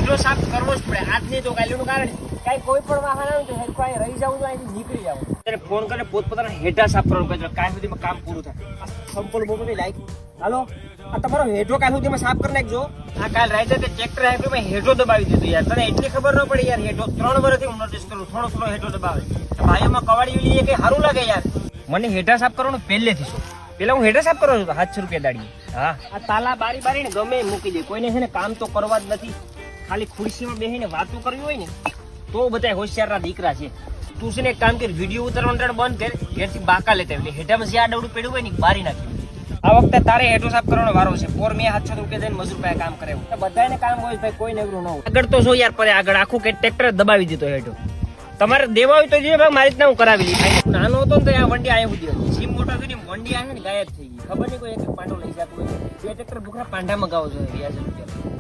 હેઠો સાફ કરવો જ પડે. આજ નહીં તો કાલનું કારણ કાંઈ કોઈ પણ વાહન આવે તો હેઠો અહીં રહી જવું તો અહીંથી નીકળી જવું. ત્યારે ફોન કરે પોતપોતાના હેઠા સાફ કરવાનું કહે કાંઈ સુધીમાં કામ પૂરું થાય. સંપૂર્ણ મોબાઈલ લાઈક હાલો આ તમારો હેઠો કાલ સુધીમાં સાફ કરી નાખજો. આ કાલ રાતે તે ટ્રેક્ટર આપ્યું હેઠો દબાવી દીધું યાર. તને એટલી ખબર ન પડી યાર. હેઠો 3 વર્ષથી હું નોટિસ કરું થોડો હેઠો દબાવે. ભાઈઓમાં કવાડી લઈએ કે સારું લાગે યાર. મને હેઠા સાફ કરવાનું પહેલેથી શું પેલા હું હેઠા સાફ કરવાનો છું 700 રૂપિયા દાડી. હા આ તાલા બારી ને ગમે મૂકી દે. કોઈને છે ને કામ તો કરવા જ નથી. ખાલી ખુરશીમાં બેસીને વાતો કરવી હોય ને તો બધા હોશિયારના દીકરા છે. તું છે ને એક કામ કર વિડીયો ઉતારવાનું બંધ કર. ઘેરથી બાકા લેતા એટલે હેઠામાં જ્યાં ડવડું પડ્યું હોય ને બારી નાખ્યું. આ વખતે તારે હેઠો સાફ કરવાનો વારો છે. પોર મેં 700 રૂપિયા દઈને મજૂર પાસે કામ કરે. બધાને કામ હોય ભાઈ કોઈ નગરું ન હોય. આગળ તો જો યાર પડે આગળ આખું કે ટ્રેક્ટર દબાવી દીધો હેઠો. તમારે દેવા હોય તો જે ભાઈ મારી રીતના હું કરાવી લઈ. નાનો હતો ને તો આ વંડી આયા સુધી હતી. સીમ મોટો થઈને વંડી આવે ને ગાયબ થઈ ગઈ. ખબર નહીં કોઈ એક પાંડો લઈ જતું હોય. બે ટ્રેક્ટર ભૂખરા પાંડા મગાવો જોઈએ 2000 રૂપિયા.